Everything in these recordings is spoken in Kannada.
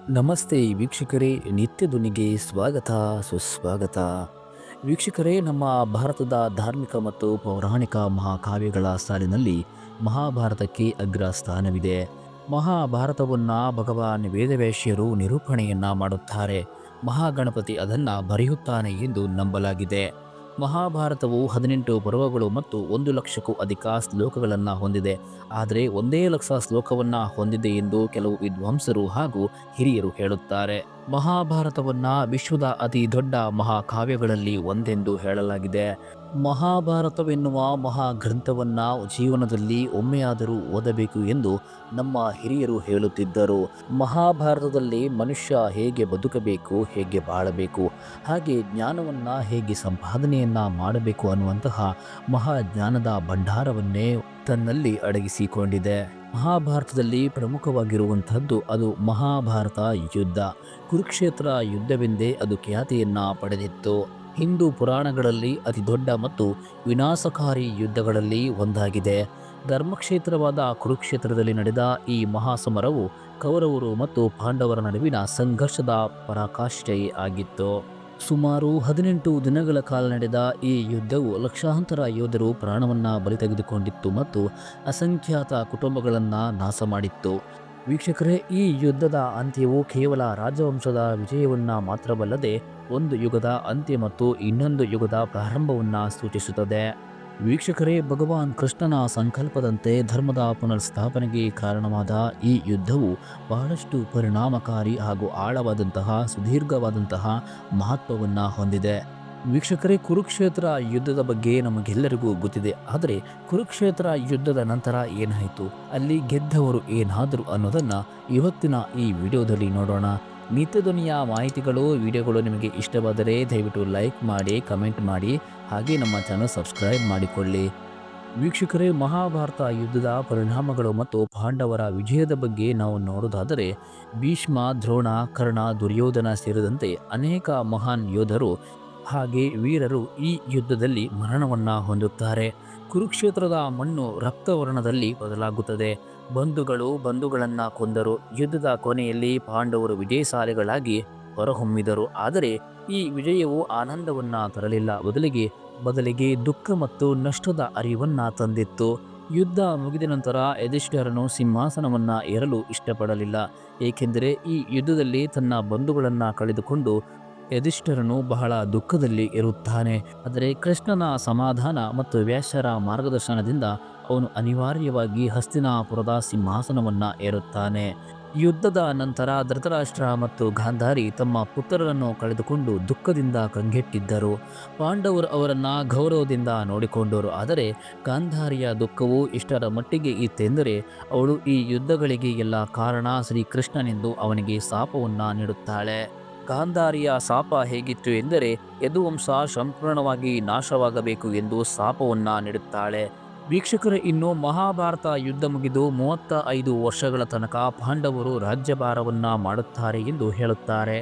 ನಮಸ್ತೆ ವೀಕ್ಷಕರೇ, ನಿತ್ಯ ಧ್ವನಿಗೆ ಸ್ವಾಗತ ಸುಸ್ವಾಗತ. ವೀಕ್ಷಕರೇ, ನಮ್ಮ ಭಾರತದ ಧಾರ್ಮಿಕ ಮತ್ತು ಪೌರಾಣಿಕ ಮಹಾಕಾವ್ಯಗಳ ಸಾಲಿನಲ್ಲಿ ಮಹಾಭಾರತಕ್ಕೆ ಅಗ್ರ ಸ್ಥಾನವಿದೆ. ಮಹಾಭಾರತವನ್ನು ಭಗವಾನ್ ವೇದವ್ಯಾಸ್ಯರು ನಿರೂಪಣೆಯನ್ನ ಮಾಡುತ್ತಾರೆ. ಮಹಾಗಣಪತಿ ಅದನ್ನು ಬರೆಯುತ್ತಾನೆ ಎಂದು ನಂಬಲಾಗಿದೆ. ಮಹಾಭಾರತವು 18 ಪರ್ವಗಳು ಮತ್ತು 1,00,000ಕ್ಕೂ ಅಧಿಕ ಶ್ಲೋಕಗಳನ್ನು ಹೊಂದಿದೆ. ಆದರೆ 1,00,000 ಶ್ಲೋಕವನ್ನು ಹೊಂದಿದೆ ಎಂದು ಕೆಲವು ವಿದ್ವಾಂಸರು ಹಾಗೂ ಹಿರಿಯರು ಹೇಳುತ್ತಾರೆ. ಮಹಾಭಾರತವನ್ನು ವಿಶ್ವದ ಅತಿ ದೊಡ್ಡ ಮಹಾಕಾವ್ಯಗಳಲ್ಲಿ ಒಂದೆಂದು ಹೇಳಲಾಗಿದೆ. ಮಹಾಭಾರತವೆನ್ನುವ ಮಹಾಗ್ರಂಥವನ್ನು ಜೀವನದಲ್ಲಿ ಒಮ್ಮೆಯಾದರೂ ಓದಬೇಕು ಎಂದು ನಮ್ಮ ಹಿರಿಯರು ಹೇಳುತ್ತಿದ್ದರು. ಮಹಾಭಾರತದಲ್ಲಿ ಮನುಷ್ಯ ಹೇಗೆ ಬದುಕಬೇಕು, ಹೇಗೆ ಬಾಳಬೇಕು, ಹಾಗೆ ಜ್ಞಾನವನ್ನು ಹೇಗೆ ಸಂಪಾದನೆಯನ್ನ ಮಾಡಬೇಕು ಅನ್ನುವಂತಹ ಮಹಾಜ್ಞಾನದ ಭಂಡಾರವನ್ನೇ ತನ್ನಲ್ಲಿ ಅಡಗಿಸಿಕೊಂಡಿದೆ. ಮಹಾಭಾರತದಲ್ಲಿ ಪ್ರಮುಖವಾಗಿರುವಂತಹದ್ದು ಅದು ಮಹಾಭಾರತ ಯುದ್ಧ. ಕುರುಕ್ಷೇತ್ರ ಯುದ್ಧವೆಂದೇ ಅದು ಖ್ಯಾತಿಯನ್ನ ಪಡೆದಿತ್ತು. ಹಿಂದೂ ಪುರಾಣಗಳಲ್ಲಿ ಅತಿ ದೊಡ್ಡ ಮತ್ತು ವಿನಾಶಕಾರಿ ಯುದ್ಧಗಳಲ್ಲಿ ಒಂದಾಗಿದೆ. ಧರ್ಮಕ್ಷೇತ್ರವಾದ ಕುರುಕ್ಷೇತ್ರದಲ್ಲಿ ನಡೆದ ಈ ಮಹಾಸಮರವು ಕೌರವರು ಮತ್ತು ಪಾಂಡವರ ನಡುವಿನ ಸಂಘರ್ಷದ ಪರಾಕಾಷ್ಠೆಯೇ ಆಗಿತ್ತು. ಸುಮಾರು 18 ದಿನಗಳ ಕಾಲ ನಡೆದ ಈ ಯುದ್ಧವು ಲಕ್ಷಾಂತರ ಯೋಧರು ಪ್ರಾಣವನ್ನ ಬಲಿ ತೆಗೆದುಕೊಂಡಿತ್ತು ಮತ್ತು ಅಸಂಖ್ಯಾತ ಕುಟುಂಬಗಳನ್ನು ನಾಶ ಮಾಡಿತ್ತು. ವೀಕ್ಷಕರೇ, ಈ ಯುದ್ಧದ ಅಂತ್ಯವು ಕೇವಲ ರಾಜವಂಶದ ವಿಜಯವನ್ನ ಮಾತ್ರವಲ್ಲದೆ ಒಂದು ಯುಗದ ಅಂತ್ಯ ಮತ್ತು ಇನ್ನೊಂದು ಯುಗದ ಪ್ರಾರಂಭವನ್ನ ಸೂಚಿಸುತ್ತದೆ. ವೀಕ್ಷಕರೇ, ಭಗವಾನ್ ಕೃಷ್ಣನ ಸಂಕಲ್ಪದಂತೆ ಧರ್ಮದ ಪುನರ್ಸ್ಥಾಪನೆಗೆ ಕಾರಣವಾದ ಈ ಯುದ್ಧವು ಬಹಳಷ್ಟು ಪರಿಣಾಮಕಾರಿ ಹಾಗೂ ಆಳವಾದಂತಹ ಸುದೀರ್ಘವಾದಂತಹ ಮಹತ್ವವನ್ನು ಹೊಂದಿದೆ. ವೀಕ್ಷಕರೇ, ಕುರುಕ್ಷೇತ್ರ ಯುದ್ಧದ ಬಗ್ಗೆ ನಮಗೆಲ್ಲರಿಗೂ ಗೊತ್ತಿದೆ. ಆದರೆ ಕುರುಕ್ಷೇತ್ರ ಯುದ್ಧದ ನಂತರ ಏನಾಯಿತು, ಅಲ್ಲಿ ಗೆದ್ದವರು ಏನಾದರು ಅನ್ನೋದನ್ನು ಇವತ್ತಿನ ಈ ವಿಡಿಯೋದಲ್ಲಿ ನೋಡೋಣ. ನಿತ್ಯಧ್ವನಿಯ ಮಾಹಿತಿಗಳು, ವಿಡಿಯೋಗಳು ನಿಮಗೆ ಇಷ್ಟವಾದರೆ ದಯವಿಟ್ಟು ಲೈಕ್ ಮಾಡಿ, ಕಮೆಂಟ್ ಮಾಡಿ, ಹಾಗೆ ನಮ್ಮ ಚಾನಲ್ ಸಬ್ಸ್ಕ್ರೈಬ್ ಮಾಡಿಕೊಳ್ಳಿ. ವೀಕ್ಷಕರೇ, ಮಹಾಭಾರತ ಯುದ್ಧದ ಪರಿಣಾಮಗಳು ಮತ್ತು ಪಾಂಡವರ ವಿಜಯದ ಬಗ್ಗೆ ನಾವು ನೋಡೋದಾದರೆ ಭೀಷ್ಮ, ದ್ರೋಣ, ಕರ್ಣ, ದುರ್ಯೋಧನ ಸೇರಿದಂತೆ ಅನೇಕ ಮಹಾನ್ ಯೋಧರು ಹಾಗೆ ವೀರರು ಈ ಯುದ್ಧದಲ್ಲಿ ಮರಣವನ್ನ ಹೊಂದುತ್ತಾರೆ. ಕುರುಕ್ಷೇತ್ರದ ಮಣ್ಣು ರಕ್ತವರ್ಣದಲ್ಲಿ ಬದಲಾಗುತ್ತದೆ. ಬಂಧುಗಳು ಬಂಧುಗಳನ್ನು ಕೊಂದರು. ಯುದ್ಧದ ಕೊನೆಯಲ್ಲಿ ಪಾಂಡವರು ವಿಜಯಶಾಲಿಗಳಾಗಿ ಹೊರಹೊಮ್ಮಿದರು. ಆದರೆ ಈ ವಿಜಯವು ಆನಂದವನ್ನ ತರಲಿಲ್ಲ, ಬದಲಿಗೆ ದುಃಖ ಮತ್ತು ನಷ್ಟದ ಅರಿವನ್ನ ತಂದಿತ್ತು. ಯುದ್ಧ ಮುಗಿದ ನಂತರ ಯುಧಿಷ್ಠಿರನು ಸಿಂಹಾಸನವನ್ನ ಏರಲು ಇಷ್ಟಪಡಲಿಲ್ಲ. ಏಕೆಂದರೆ ಈ ಯುದ್ಧದಲ್ಲಿ ತನ್ನ ಬಂಧುಗಳನ್ನು ಕಳೆದುಕೊಂಡು ಯುಧಿಷ್ಠಿರನು ಬಹಳ ದುಃಖದಲ್ಲಿ ಇರುತ್ತಾನೆ. ಆದರೆ ಕೃಷ್ಣನ ಸಮಾಧಾನ ಮತ್ತು ವ್ಯಾಸರ ಮಾರ್ಗದರ್ಶನದಿಂದ ಅವನು ಅನಿವಾರ್ಯವಾಗಿ ಹಸ್ತಿನಾಪುರದ ಸಿಂಹಾಸನವನ್ನ ಏರುತ್ತಾನೆ. ಯುದ್ಧದ ನಂತರ ಧೃತರಾಷ್ಟ್ರ ಮತ್ತು ಗಾಂಧಾರಿ ತಮ್ಮ ಪುತ್ರರನ್ನು ಕಳೆದುಕೊಂಡು ದುಃಖದಿಂದ ಕಂಗೆಟ್ಟಿದ್ದರು. ಪಾಂಡವರು ಅವರನ್ನು ಗೌರವದಿಂದ ನೋಡಿಕೊಂಡರು. ಆದರೆ ಗಾಂಧಾರಿಯ ದುಃಖವು ಇಷ್ಟರ ಮಟ್ಟಿಗೆ ಇತ್ತೆಂದರೆ ಅವಳು ಈ ಯುದ್ಧಗಳಿಗೆ ಎಲ್ಲ ಕಾರಣ ಶ್ರೀಕೃಷ್ಣನೆಂದು ಅವನಿಗೆ ಶಾಪವನ್ನು ನೀಡುತ್ತಾಳೆ. ಗಾಂಧಾರಿಯ ಶಾಪ ಹೇಗಿತ್ತು ಎಂದರೆ ಯದುವಂಶ ಸಂಪೂರ್ಣವಾಗಿ ನಾಶವಾಗಬೇಕು ಎಂದು ಶಾಪವನ್ನು ನೀಡುತ್ತಾಳೆ. ವೀಕ್ಷಕರು, ಇನ್ನು ಮಹಾಭಾರತ ಯುದ್ಧ ಮುಗಿದು 35 ವರ್ಷಗಳ ತನಕ ಪಾಂಡವರು ರಾಜ್ಯಭಾರವನ್ನ ಮಾಡುತ್ತಾರೆ ಎಂದು ಹೇಳುತ್ತಾರೆ.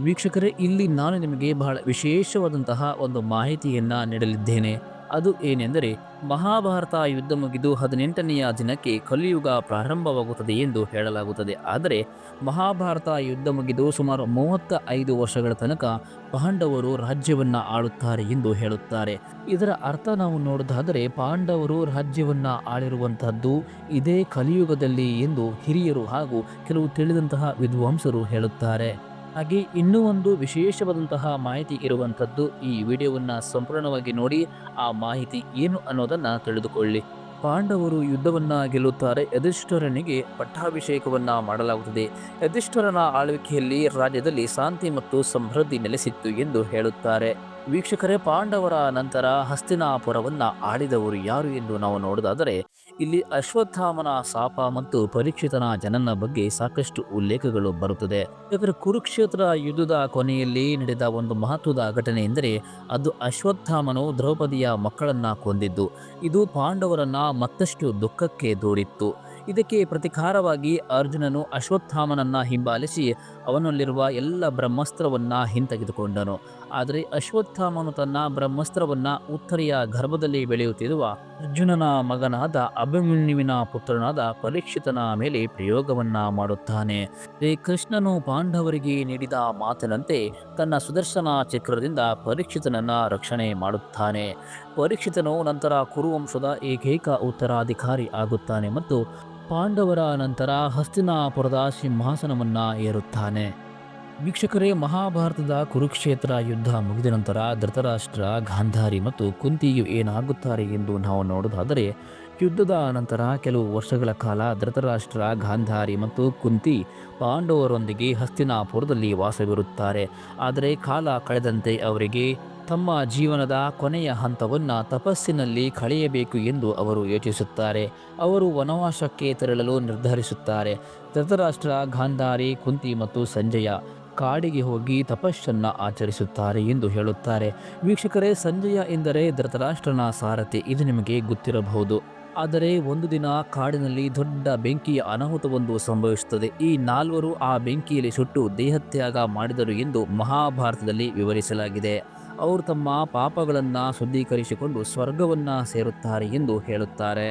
ವೀಕ್ಷಕರೇ, ಇಲ್ಲಿ ನಾನು ನಿಮಗೆ ಬಹಳ ವಿಶೇಷವಾದಂತಹ ಒಂದು ಮಾಹಿತಿಯನ್ನ ನೀಡಲಿದ್ದೇನೆ. ಅದು ಏನೆಂದರೆ ಮಹಾಭಾರತ ಯುದ್ಧ ಮುಗಿದು 18ನೆಯ ದಿನಕ್ಕೆ ಕಲಿಯುಗ ಪ್ರಾರಂಭವಾಗುತ್ತದೆ ಎಂದು ಹೇಳಲಾಗುತ್ತದೆ. ಆದರೆ ಮಹಾಭಾರತ ಯುದ್ಧ ಮುಗಿದು ಸುಮಾರು 35 ವರ್ಷಗಳ ತನಕ ಪಾಂಡವರು ರಾಜ್ಯವನ್ನ ಆಳುತ್ತಾರೆ ಎಂದು ಹೇಳುತ್ತಾರೆ. ಇದರ ಅರ್ಥ ನಾವು ನೋಡೋದಾದರೆ ಪಾಂಡವರು ರಾಜ್ಯವನ್ನ ಆಳಿರುವಂತಹದ್ದು ಇದೇ ಕಲಿಯುಗದಲ್ಲಿ ಎಂದು ಹಿರಿಯರು ಹಾಗೂ ಕೆಲವು ತಿಳಿದಂತಹ ವಿದ್ವಾಂಸರು ಹೇಳುತ್ತಾರೆ. ಹಾಗೆ ಇನ್ನೂ ಒಂದು ವಿಶೇಷವಾದಂತಹ ಮಾಹಿತಿ ಇರುವಂಥದ್ದು, ಈ ವಿಡಿಯೋವನ್ನು ಸಂಪೂರ್ಣವಾಗಿ ನೋಡಿ ಆ ಮಾಹಿತಿ ಏನು ಅನ್ನೋದನ್ನು ತಿಳಿದುಕೊಳ್ಳಿ. ಪಾಂಡವರು ಯುದ್ಧವನ್ನ ಗೆಲ್ಲುತ್ತಾರೆ. ಯುಧಿಷ್ಠಿರನಿಗೆ ಪಟ್ಟಾಭಿಷೇಕವನ್ನ ಮಾಡಲಾಗುತ್ತದೆ. ಯುಧಿಷ್ಠಿರನ ಆಳ್ವಿಕೆಯಲ್ಲಿ ರಾಜ್ಯದಲ್ಲಿ ಶಾಂತಿ ಮತ್ತು ಸಮೃದ್ಧಿ ನೆಲೆಸಿತ್ತು ಎಂದು ಹೇಳುತ್ತಾರೆ. ವೀಕ್ಷಕರೇ, ಪಾಂಡವರ ನಂತರ ಹಸ್ತಿನಾಪುರವನ್ನ ಆಳಿದವರು ಯಾರು ಎಂದು ನಾವು ನೋಡೋದಾದರೆ ಇಲ್ಲಿ ಅಶ್ವತ್ಥಾಮನ ಶಾಪ ಮತ್ತು ಪರೀಕ್ಷಿತನ ಜನನ ಬಗ್ಗೆ ಸಾಕಷ್ಟು ಉಲ್ಲೇಖಗಳು ಬರುತ್ತದೆ. ಯಾಕಂದರೆ ಕುರುಕ್ಷೇತ್ರ ಯುದ್ಧದ ಕೊನೆಯಲ್ಲಿ ನಡೆದ ಒಂದು ಮಹತ್ವದ ಘಟನೆ ಎಂದರೆ ಅದು ಅಶ್ವತ್ಥಾಮನು ದ್ರೌಪದಿಯ ಮಕ್ಕಳನ್ನ ಕೊಂದಿದ್ದು. ಇದು ಪಾಂಡವರನ್ನ ಮತ್ತಷ್ಟು ದುಃಖಕ್ಕೆ ದೂಡಿತ್ತು. ಇದಕ್ಕೆ ಪ್ರತಿಕಾರವಾಗಿ ಅರ್ಜುನನು ಅಶ್ವತ್ಥಾಮನನ್ನ ಹಿಂಬಾಲಿಸಿ ಅವನಲ್ಲಿರುವ ಎಲ್ಲ ಬ್ರಹ್ಮಾಸ್ತ್ರವನ್ನ ಹಿಂತೆಗೆದುಕೊಂಡನು. ಆದರೆ ಅಶ್ವತ್ಥಾಮನು ತನ್ನ ಬ್ರಹ್ಮಾಸ್ತ್ರವನ್ನ ಉತ್ತರೆಯ ಗರ್ಭದಲ್ಲಿ ಬೆಳೆಯುತ್ತಿರುವ ಅರ್ಜುನನ ಮಗನಾದ ಅಭಿಮನ್ಯುವಿನ ಪುತ್ರನಾದ ಪರೀಕ್ಷಿತನ ಮೇಲೆ ಪ್ರಯೋಗವನ್ನ ಮಾಡುತ್ತಾನೆ. ಶ್ರೀ ಕೃಷ್ಣನು ಪಾಂಡವರಿಗೆ ನೀಡಿದ ಮಾತಿನಂತೆ ತನ್ನ ಸುದರ್ಶನ ಚಕ್ರದಿಂದ ಪರೀಕ್ಷಿತನನ್ನ ರಕ್ಷಣೆ ಮಾಡುತ್ತಾನೆ. ಪರೀಕ್ಷಿತನು ನಂತರ ಕುರುವಂಶದ ಏಕೈಕ ಉತ್ತರಾಧಿಕಾರಿ ಆಗುತ್ತಾನೆ ಮತ್ತು ಪಾಂಡವರ ನಂತರ ಹಸ್ತಿನಾಪುರದ ಸಿಂಹಾಸನವನ್ನ ಏರುತ್ತಾನೆ. ವೀಕ್ಷಕರೇ, ಮಹಾಭಾರತದ ಕುರುಕ್ಷೇತ್ರ ಯುದ್ಧ ಮುಗಿದ ನಂತರ ಧೃತರಾಷ್ಟ್ರ, ಗಾಂಧಾರಿ ಮತ್ತು ಕುಂತಿಯು ಏನಾಗುತ್ತಾರೆ ಎಂದು ನಾವು ನೋಡೋದಾದರೆ, ಯುದ್ಧದ ನಂತರ ಕೆಲವು ವರ್ಷಗಳ ಕಾಲ ಧೃತರಾಷ್ಟ್ರ, ಗಾಂಧಾರಿ ಮತ್ತು ಕುಂತಿ ಪಾಂಡವರೊಂದಿಗೆ ಹಸ್ತಿನಾಪುರದಲ್ಲಿ ವಾಸವಿರುತ್ತಾರೆ. ಆದರೆ ಕಾಲ ಕಳೆದಂತೆ ಅವರಿಗೆ ತಮ್ಮ ಜೀವನದ ಕೊನೆಯ ಹಂತವನ್ನು ತಪಸ್ಸಿನಲ್ಲಿ ಕಳೆಯಬೇಕು ಎಂದು ಅವರು ಯೋಚಿಸುತ್ತಾರೆ. ಅವರು ವನವಾಸಕ್ಕೆ ತೆರಳಲು ನಿರ್ಧರಿಸುತ್ತಾರೆ. ಧೃತರಾಷ್ಟ್ರ, ಗಾಂಧಾರಿ, ಕುಂತಿ ಮತ್ತು ಸಂಜಯ ಕಾಡಿಗೆ ಹೋಗಿ ತಪಸ್ಸನ್ನು ಆಚರಿಸುತ್ತಾರೆ ಎಂದು ಹೇಳುತ್ತಾರೆ. ವೀಕ್ಷಕರೇ, ಸಂಜಯ ಎಂದರೆ ಧೃತರಾಷ್ಟ್ರನ ಸಾರಥಿ. ಇದು ನಿಮಗೆ ಗೊತ್ತಿರಬಹುದು. ಆದರೆ ಒಂದು ದಿನ ಕಾಡಿನಲ್ಲಿ ದೊಡ್ಡ ಬೆಂಕಿಯ ಅನಾಹುತವೊಂದು ಸಂಭವಿಸುತ್ತದೆ. ಈ ನಾಲ್ವರು ಆ ಬೆಂಕಿಯಲ್ಲಿ ಸುಟ್ಟು ದೇಹತ್ಯಾಗ ಮಾಡಿದರು ಎಂದು ಮಹಾಭಾರತದಲ್ಲಿ ವಿವರಿಸಲಾಗಿದೆ. ಅವರು ತಮ್ಮ ಪಾಪಗಳನ್ನು ಶುದ್ಧೀಕರಿಸಿಕೊಂಡು ಸ್ವರ್ಗವನ್ನು ಸೇರುತ್ತಾರೆ ಎಂದು ಹೇಳುತ್ತಾರೆ.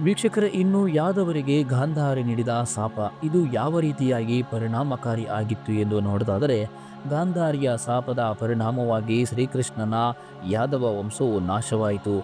ವೀಕ್ಷಕರೇ, ಇನ್ನು ಯಾದವರಿಗೆ ಗಾಂಧಾರಿ ನೀಡಿದ ಶಾಪ ಇದು ಯಾವ ರೀತಿಯಾಗಿ ಪರಿಣಾಮಕಾರಿ ಆಗಿತ್ತು ಎಂದು ನೋಡೋದಾದರೆ, ಗಾಂಧಾರಿಯ ಶಾಪದ ಪರಿಣಾಮವಾಗಿ ಶ್ರೀಕೃಷ್ಣನ ಯಾದವ ವಂಶವು ನಾಶವಾಯಿತು.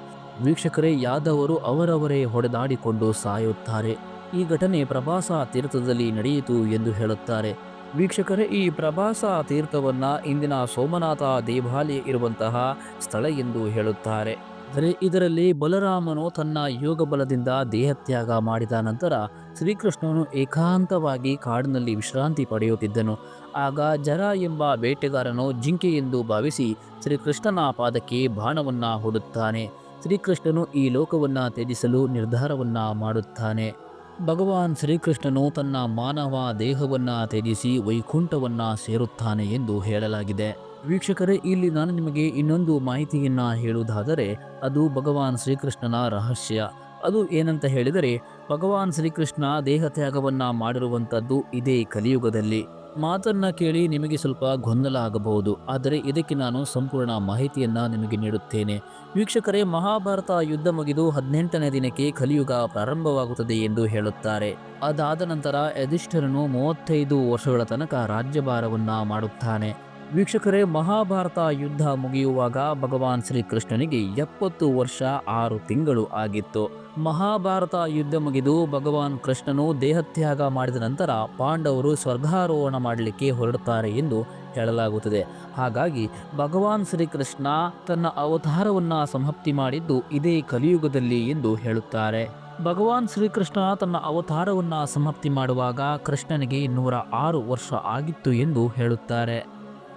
ವೀಕ್ಷಕರೇ, ಯಾದವರು ಅವರವರೇ ಹೊಡೆದಾಡಿಕೊಂಡು ಸಾಯುತ್ತಾರೆ. ಈ ಘಟನೆ ಪ್ರಭಾಸ ತೀರ್ಥದಲ್ಲಿ ನಡೆಯಿತು ಎಂದು ಹೇಳುತ್ತಾರೆ. ವೀಕ್ಷಕರೇ, ಈ ಪ್ರಭಾಸ ತೀರ್ಥವನ್ನ ಇಂದಿನ ಸೋಮನಾಥ ದೇವಾಲಯ ಇರುವಂತಹ ಸ್ಥಳ ಎಂದು ಹೇಳುತ್ತಾರೆ. ಆದರೆ ಇದರಲ್ಲಿ ಬಲರಾಮನು ತನ್ನ ಯೋಗ ಬಲದಿಂದ ದೇಹತ್ಯಾಗ ಮಾಡಿದ ನಂತರ ಶ್ರೀಕೃಷ್ಣನು ಏಕಾಂತವಾಗಿ ಕಾಡಿನಲ್ಲಿ ವಿಶ್ರಾಂತಿ ಪಡೆಯುತ್ತಿದ್ದನು. ಆಗ ಜರ ಎಂಬ ಬೇಟೆಗಾರನು ಜಿಂಕೆ ಎಂದು ಭಾವಿಸಿ ಶ್ರೀಕೃಷ್ಣನ ಪಾದಕ್ಕೆ ಬಾಣವನ್ನ ಹೂಡುತ್ತಾನೆ. ಶ್ರೀಕೃಷ್ಣನು ಈ ಲೋಕವನ್ನ ತ್ಯಜಿಸಲು ನಿರ್ಧಾರವನ್ನ ಮಾಡುತ್ತಾನೆ. ಭಗವಾನ್ ಶ್ರೀಕೃಷ್ಣನು ತನ್ನ ಮಾನವ ದೇಹವನ್ನ ತ್ಯಜಿಸಿ ವೈಕುಂಠವನ್ನ ಸೇರುತ್ತಾನೆ ಎಂದು ಹೇಳಲಾಗಿದೆ. ವೀಕ್ಷಕರೇ, ಇಲ್ಲಿ ನಾನು ನಿಮಗೆ ಇನ್ನೊಂದು ಮಾಹಿತಿಯನ್ನ ಹೇಳುವುದಾದರೆ, ಅದು ಭಗವಾನ್ ಶ್ರೀಕೃಷ್ಣನ ರಹಸ್ಯ. ಅದು ಏನಂತ ಹೇಳಿದರೆ, ಭಗವಾನ್ ಶ್ರೀಕೃಷ್ಣ ದೇಹತ್ಯಾಗವನ್ನ ಮಾಡಿರುವಂಥದ್ದು ಇದೇ ಕಲಿಯುಗದಲ್ಲಿ. ಮಾತನ್ನ ಕೇಳಿ ನಿಮಗೆ ಸ್ವಲ್ಪ ಗೊಂದಲ ಆಗಬಹುದು, ಆದರೆ ಇದಕ್ಕೆ ನಾನು ಸಂಪೂರ್ಣ ಮಾಹಿತಿಯನ್ನ ನಿಮಗೆ ನೀಡುತ್ತೇನೆ. ವೀಕ್ಷಕರೇ, ಮಹಾಭಾರತ ಯುದ್ಧ ಮುಗಿದು 18ನೇ ದಿನಕ್ಕೆ ಕಲಿಯುಗ ಪ್ರಾರಂಭವಾಗುತ್ತದೆ ಎಂದು ಹೇಳುತ್ತಾರೆ. ಅದಾದ ನಂತರ ಯುಧಿಷ್ಠಿರನು 35 ವರ್ಷಗಳ ತನಕ ರಾಜ್ಯಭಾರವನ್ನ ಮಾಡುತ್ತಾನೆ. ವೀಕ್ಷಕರೇ, ಮಹಾಭಾರತ ಯುದ್ಧ ಮುಗಿಯುವಾಗ ಭಗವಾನ್ ಶ್ರೀಕೃಷ್ಣನಿಗೆ 70 ವರ್ಷ 6 ತಿಂಗಳು ಆಗಿತ್ತು. ಮಹಾಭಾರತ ಯುದ್ಧ ಮುಗಿದು ಭಗವಾನ್ ಕೃಷ್ಣನು ದೇಹತ್ಯಾಗ ಮಾಡಿದ ನಂತರ ಪಾಂಡವರು ಸ್ವರ್ಗಾರೋಹಣ ಮಾಡಲಿಕ್ಕೆ ಹೊರಡುತ್ತಾರೆ ಎಂದು ಹೇಳಲಾಗುತ್ತದೆ. ಹಾಗಾಗಿ ಭಗವಾನ್ ಶ್ರೀಕೃಷ್ಣ ತನ್ನ ಅವತಾರವನ್ನ ಸಮಾಪ್ತಿ ಮಾಡಿದ್ದು ಇದೇ ಕಲಿಯುಗದಲ್ಲಿ ಎಂದು ಹೇಳುತ್ತಾರೆ. ಭಗವಾನ್ ಶ್ರೀಕೃಷ್ಣ ತನ್ನ ಅವತಾರವನ್ನ ಸಮಾಪ್ತಿ ಮಾಡುವಾಗ ಕೃಷ್ಣನಿಗೆ 106 ವರ್ಷ ಆಗಿತ್ತು ಎಂದು ಹೇಳುತ್ತಾರೆ.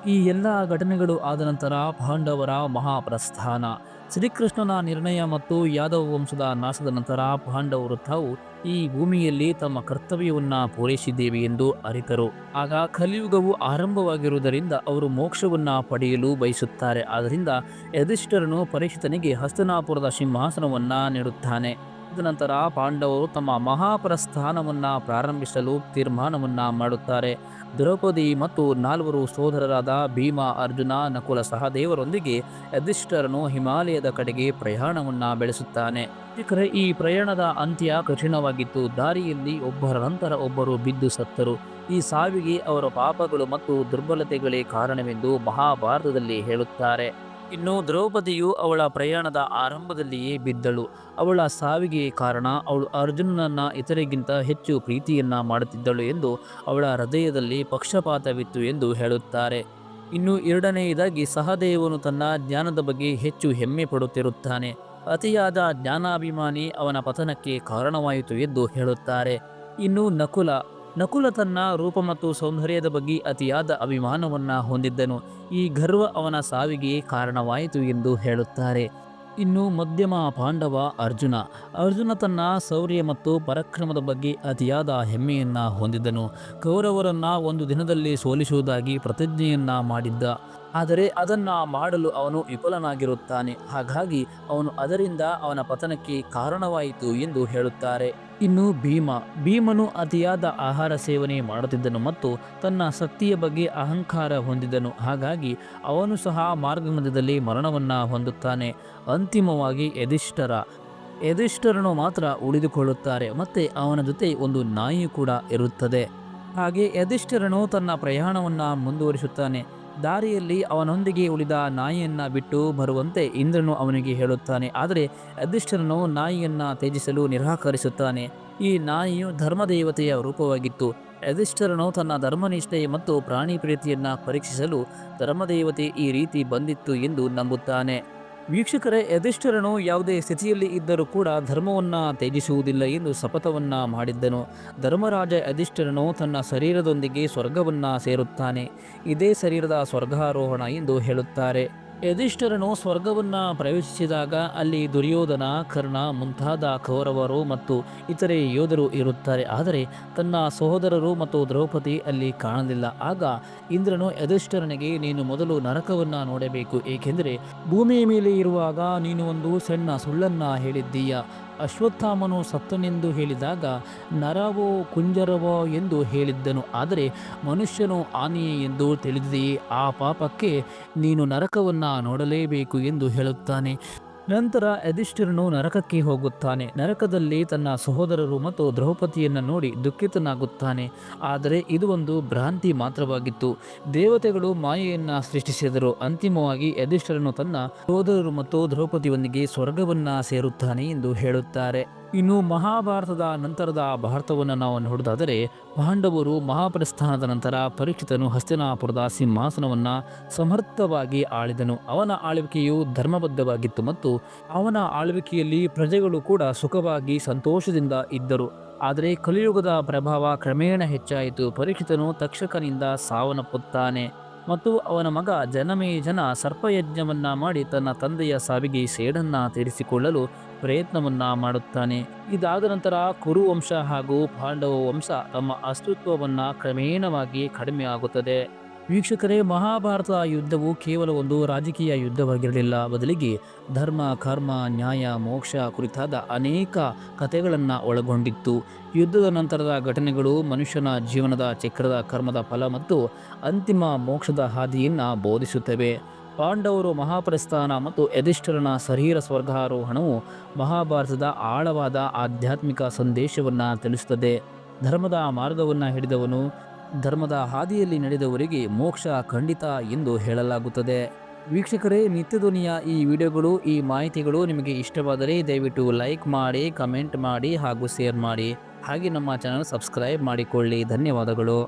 ಈ ಎಲ್ಲ ಘಟನೆಗಳು ಆದ ನಂತರ ಪಾಂಡವರ ಮಹಾಪ್ರಸ್ಥಾನ, ಶ್ರೀಕೃಷ್ಣನ ನಿರ್ಣಯ ಮತ್ತು ಯಾದವ ವಂಶದ ನಾಶದ ನಂತರ ಪಾಂಡವರು ತಾವು ಈ ಭೂಮಿಯಲ್ಲಿ ತಮ್ಮ ಕರ್ತವ್ಯವನ್ನ ಪೂರೈಸಿದ್ದೇವೆ ಎಂದು ಅರಿತರು. ಆಗ ಕಲಿಯುಗವು ಆರಂಭವಾಗಿರುವುದರಿಂದ ಅವರು ಮೋಕ್ಷವನ್ನ ಪಡೆಯಲು ಬಯಸುತ್ತಾರೆ. ಆದ್ದರಿಂದ ಯುಧಿಷ್ಠಿರನು ಪರೀಕ್ಷಿತನಿಗೆ ಹಸ್ತಿನಾಪುರದ ಸಿಂಹಾಸನವನ್ನ ನೀಡುತ್ತಾನೆ. ನಂತರ ಪಾಂಡವರು ತಮ್ಮ ಮಹಾಪ್ರಸ್ಥಾನವನ್ನ ಪ್ರಾರಂಭಿಸಲು ತೀರ್ಮಾನವನ್ನ ಮಾಡುತ್ತಾರೆ. ದ್ರೌಪದಿ ಮತ್ತು 4 ಸೋದರರಾದ ಭೀಮ, ಅರ್ಜುನ, ನಕುಲ ಸಹದೇವರೊಂದಿಗೆ ಯುಧಿಷ್ಠಿರನು ಹಿಮಾಲಯದ ಕಡೆಗೆ ಪ್ರಯಾಣವನ್ನ ಬೆಳೆಸುತ್ತಾನೆ. ಈ ಪ್ರಯಾಣದ ಅಂತ್ಯ ಕಠಿಣವಾಗಿತ್ತು. ದಾರಿಯಲ್ಲಿ ಒಬ್ಬರ ನಂತರ ಒಬ್ಬರು ಬಿದ್ದು ಸತ್ತರು. ಈ ಸಾವಿಗೆ ಅವರ ಪಾಪಗಳು ಮತ್ತು ದುರ್ಬಲತೆಗಳೇ ಕಾರಣವೆಂದು ಮಹಾಭಾರತದಲ್ಲಿ ಹೇಳುತ್ತಾರೆ. ಇನ್ನು ದ್ರೌಪದಿಯು ಅವಳ ಪ್ರಯಾಣದ ಆರಂಭದಲ್ಲಿಯೇ ಬಿದ್ದಳು. ಅವಳ ಸಾವಿಗೆ ಕಾರಣ ಅವಳು ಅರ್ಜುನನನ್ನ ಇತರಿಗಿಂತ ಹೆಚ್ಚು ಪ್ರೀತಿಯನ್ನ ಮಾಡುತ್ತಿದ್ದಳು ಎಂದು ಅವಳ ಹೃದಯದಲ್ಲಿ ಪಕ್ಷಪಾತವಿತ್ತು ಎಂದು ಹೇಳುತ್ತಾರೆ. ಇನ್ನು ಎರಡನೆಯದಾಗಿ ಸಹದೇವನು ತನ್ನ ಜ್ಞಾನದ ಬಗ್ಗೆ ಹೆಚ್ಚು ಹೆಮ್ಮೆ ಪಡುತ್ತಿರುತ್ತಾನೆ. ಅತಿಯಾದ ಜ್ಞಾನಾಭಿಮಾನಿ ಅವನ ಪತನಕ್ಕೆ ಕಾರಣವಾಯಿತು ಎಂದು ಹೇಳುತ್ತಾರೆ. ಇನ್ನು ನಕುಲ ತನ್ನ ರೂಪ ಮತ್ತು ಸೌಂದರ್ಯದ ಬಗ್ಗೆ ಅತಿಯಾದ ಅಭಿಮಾನವನ್ನ ಹೊಂದಿದ್ದನು. ಈ ಗರ್ವ ಅವನ ಸಾವಿಗೆ ಕಾರಣವಾಯಿತು ಎಂದು ಹೇಳುತ್ತಾರೆ. ಇನ್ನು ಮಧ್ಯಮ ಪಾಂಡವ ಅರ್ಜುನ ತನ್ನ ಶೌರ್ಯ ಮತ್ತು ಪರಾಕ್ರಮದ ಬಗ್ಗೆ ಅತಿಯಾದ ಹೆಮ್ಮೆಯನ್ನ ಹೊಂದಿದ್ದನು. ಕೌರವರನ್ನ ಒಂದು ದಿನದಲ್ಲಿ ಸೋಲಿಸುವುದಾಗಿ ಪ್ರತಿಜ್ಞೆಯನ್ನ ಮಾಡಿದ್ದ. ಆದರೆ ಅದನ್ನ ಮಾಡಲು ಅವನು ವಿಫಲನಾಗಿರುತ್ತಾನೆ. ಹಾಗಾಗಿ ಅವನು ಅದರಿಂದ ಅವನ ಪತನಕ್ಕೆ ಕಾರಣವಾಯಿತು ಎಂದು ಹೇಳುತ್ತಾರೆ. ಇನ್ನು ಭೀಮನು ಅತಿಯಾದ ಆಹಾರ ಸೇವನೆ ಮಾಡುತ್ತಿದ್ದನು ಮತ್ತು ತನ್ನ ಶಕ್ತಿಯ ಬಗ್ಗೆ ಅಹಂಕಾರ ಹೊಂದಿದ್ದನು. ಹಾಗಾಗಿ ಅವನು ಸಹ ಮಾರ್ಗಮಧ್ಯದಲ್ಲಿ ಮರಣವನ್ನ ಹೊಂದುತ್ತಾನೆ. ಅಂತಿಮವಾಗಿ ಯಧಿಷ್ಠರನು ಮಾತ್ರ ಉಳಿದುಕೊಳ್ಳುತ್ತಾರೆ ಮತ್ತೆ ಅವನ ಜೊತೆ ಒಂದು ನಾಯಿ ಕೂಡ ಇರುತ್ತದೆ. ಹಾಗೆ ಯಧಿಷ್ಠಿರನು ತನ್ನ ಪ್ರಯಾಣವನ್ನ ಮುಂದುವರಿಸುತ್ತಾನೆ. ದಾರಿಯಲ್ಲಿ ಅವನೊಂದಿಗೆ ಉಳಿದ ನಾಯಿಯನ್ನ ಬಿಟ್ಟು ಬರುವಂತೆ ಇಂದ್ರನು ಅವನಿಗೆ ಹೇಳುತ್ತಾನೆ. ಆದರೆ ಯಧಿಷ್ಠಿರನು ನಾಯಿಯನ್ನ ತ್ಯಜಿಸಲು ನಿರಾಕರಿಸುತ್ತಾನೆ. ಈ ನಾಯಿಯು ಧರ್ಮದೇವತೆಯ ರೂಪವಾಗಿತ್ತು. ಯಧಿಷ್ಠಿರನು ತನ್ನ ಧರ್ಮನಿಷ್ಠೆ ಮತ್ತು ಪ್ರಾಣಿ ಪ್ರೀತಿಯನ್ನ ಪರೀಕ್ಷಿಸಲು ಧರ್ಮದೇವತೆ ಈ ರೀತಿ ಬಂದಿತ್ತು ಎಂದು ನಂಬುತ್ತಾನೆ. ವೀಕ್ಷಕರೇ, ಯಧಿಷ್ಠಿರನು ಯಾವುದೇ ಸ್ಥಿತಿಯಲ್ಲಿ ಇದ್ದರೂ ಕೂಡ ಧರ್ಮವನ್ನ ತ್ಯಜಿಸುವುದಿಲ್ಲ ಎಂದು ಶಪಥವನ್ನ ಮಾಡಿದ್ದನು. ಧರ್ಮರಾಜ ಯಧಿಷ್ಠಿರನು ತನ್ನ ಶರೀರದೊಂದಿಗೆ ಸ್ವರ್ಗವನ್ನ ಸೇರುತ್ತಾನೆ. ಇದೇ ಶರೀರದ ಸ್ವರ್ಗಾರೋಹಣ ಎಂದು ಹೇಳುತ್ತಾರೆ. ಯಧಿಷ್ಠಿರನು ಸ್ವರ್ಗವನ್ನ ಪ್ರವೇಶಿಸಿದಾಗ ಅಲ್ಲಿ ದುರ್ಯೋಧನ, ಕರ್ಣ ಮುಂತಾದ ಕೌರವರು ಮತ್ತು ಇತರೆ ಯೋಧರು ಇರುತ್ತಾರೆ. ಆದರೆ ತನ್ನ ಸಹೋದರರು ಮತ್ತು ದ್ರೌಪದಿ ಅಲ್ಲಿ ಕಾಣಲಿಲ್ಲ. ಆಗ ಇಂದ್ರನು ಯಧಿಷ್ಠಿರನಿಗೆ, ನೀನು ಮೊದಲು ನರಕವನ್ನ ನೋಡಬೇಕು, ಏಕೆಂದರೆ ಭೂಮಿಯ ಮೇಲೆ ಇರುವಾಗ ನೀನು ಒಂದು ಸಣ್ಣ ಸುಳ್ಳನ್ನ ಹೇಳಿದ್ದೀಯ. ಅಶ್ವತ್ಥಾಮನು ಸತ್ತನೆಂದು ಹೇಳಿದಾಗ ನರವೋ ಕುಂಜರವೋ ಎಂದು ಹೇಳಿದ್ದನು, ಆದರೆ ಮನುಷ್ಯನು ಆನೆಯೇ ಎಂದು ತಿಳಿದಿದೆಯೇ? ಆ ಪಾಪಕ್ಕೆ ನೀನು ನರಕವನ್ನ ನೋಡಲೇಬೇಕು ಎಂದು ಹೇಳುತ್ತಾನೆ. ನಂತರ ಯಧಿಷ್ಠಿರನು ನರಕಕ್ಕೆ ಹೋಗುತ್ತಾನೆ. ನರಕದಲ್ಲಿ ತನ್ನ ಸಹೋದರರು ಮತ್ತು ದ್ರೌಪದಿಯನ್ನು ನೋಡಿ ದುಃಖಿತನಾಗುತ್ತಾನೆ. ಆದರೆ ಇದು ಒಂದು ಭ್ರಾಂತಿ ಮಾತ್ರವಾಗಿತ್ತು. ದೇವತೆಗಳು ಮಾಯೆಯನ್ನ ಸೃಷ್ಟಿಸಿದರು. ಅಂತಿಮವಾಗಿ ಯಧಿಷ್ಠಿರನು ತನ್ನ ಸಹೋದರರು ಮತ್ತು ದ್ರೌಪದಿಯೊಂದಿಗೆ ಸ್ವರ್ಗವನ್ನ ಸೇರುತ್ತಾನೆ ಎಂದು ಹೇಳುತ್ತಾರೆ. ಇನ್ನು ಮಹಾಭಾರತದ ನಂತರದ ಭಾರತವನ್ನು ನಾವು ನೋಡೋದಾದರೆ, ಪಾಂಡವರು ಮಹಾಪ್ರಸ್ಥಾನದ ನಂತರ ಪರೀಕ್ಷಿತನು ಹಸ್ತಿನಾಪುರದ ಸಿಂಹಾಸನವನ್ನ ಸಮರ್ಥವಾಗಿ ಆಳಿದನು. ಅವನ ಆಳ್ವಿಕೆಯು ಧರ್ಮಬದ್ಧವಾಗಿತ್ತು ಮತ್ತು ಅವನ ಆಳ್ವಿಕೆಯಲ್ಲಿ ಪ್ರಜೆಗಳು ಕೂಡ ಸುಖವಾಗಿ ಸಂತೋಷದಿಂದ ಇದ್ದರು. ಆದರೆ ಕಲಿಯುಗದ ಪ್ರಭಾವ ಕ್ರಮೇಣ ಹೆಚ್ಚಾಯಿತು. ಪರೀಕ್ಷಿತನು ತಕ್ಷಕನಿಂದ ಸಾವನ್ನಪ್ಪುತ್ತಾನೆ ಮತ್ತು ಅವನ ಮಗ ಜನಮೇಜನ ಸರ್ಪಯಜ್ಞವನ್ನ ಮಾಡಿ ತನ್ನ ತಂದೆಯ ಸಾವಿಗೆ ಸೇಡನ್ನ ತೀರಿಸಿಕೊಳ್ಳಲು ಪ್ರಯತ್ನವನ್ನ ಮಾಡುತ್ತಾನೆ. ಇದಾದ ನಂತರ ಕುರುವಂಶ ಹಾಗೂ ಪಾಂಡವ ವಂಶ ತಮ್ಮ ಅಸ್ತಿತ್ವವನ್ನ ಕ್ರಮೇಣವಾಗಿ ಕಡಿಮೆ ಆಗುತ್ತದೆ. ವೀಕ್ಷಕರೇ, ಮಹಾಭಾರತ ಯುದ್ಧವು ಕೇವಲ ಒಂದು ರಾಜಕೀಯ ಯುದ್ಧವಾಗಿರಲಿಲ್ಲ. ಬದಲಿಗೆ ಧರ್ಮ, ಕರ್ಮ, ನ್ಯಾಯ, ಮೋಕ್ಷ ಕುರಿತಾದ ಅನೇಕ ಕಥೆಗಳನ್ನು ಒಳಗೊಂಡಿತ್ತು. ಯುದ್ಧದ ನಂತರದ ಘಟನೆಗಳು ಮನುಷ್ಯನ ಜೀವನದ ಚಕ್ರದ ಕರ್ಮದ ಫಲ ಮತ್ತು ಅಂತಿಮ ಮೋಕ್ಷದ ಹಾದಿಯನ್ನು ಬೋಧಿಸುತ್ತವೆ. ಪಾಂಡವರು ಮಹಾಪ್ರಸ್ಥಾನ ಮತ್ತು ಯಧಿಷ್ಠಿರನ ಶರೀರ ಸ್ವರ್ಗಾರೋಹಣವು ಮಹಾಭಾರತದ ಆಳವಾದ ಆಧ್ಯಾತ್ಮಿಕ ಸಂದೇಶವನ್ನು ತಿಳಿಸುತ್ತದೆ. ಧರ್ಮದ ಮಾರ್ಗವನ್ನು ಹಿಡಿದವನು, ಧರ್ಮದ ಹಾದಿಯಲ್ಲಿ ನಡೆದವರಿಗೆ ಮೋಕ್ಷ ಖಂಡಿತ ಎಂದು ಹೇಳಲಾಗುತ್ತದೆ. ವೀಕ್ಷಕರೇ, ನಿತ್ಯಧ್ವನಿಯ ಈ ವಿಡಿಯೋಗಳು, ಈ ಮಾಹಿತಿಗಳು ನಿಮಗೆ ಇಷ್ಟವಾದರೆ ದಯವಿಟ್ಟು ಲೈಕ್ ಮಾಡಿ, ಕಮೆಂಟ್ ಮಾಡಿ ಹಾಗೂ ಶೇರ್ ಮಾಡಿ. ಹಾಗೆ ನಮ್ಮ ಚಾನಲ್ ಸಬ್ಸ್ಕ್ರೈಬ್ ಮಾಡಿಕೊಳ್ಳಿ. ಧನ್ಯವಾದಗಳು.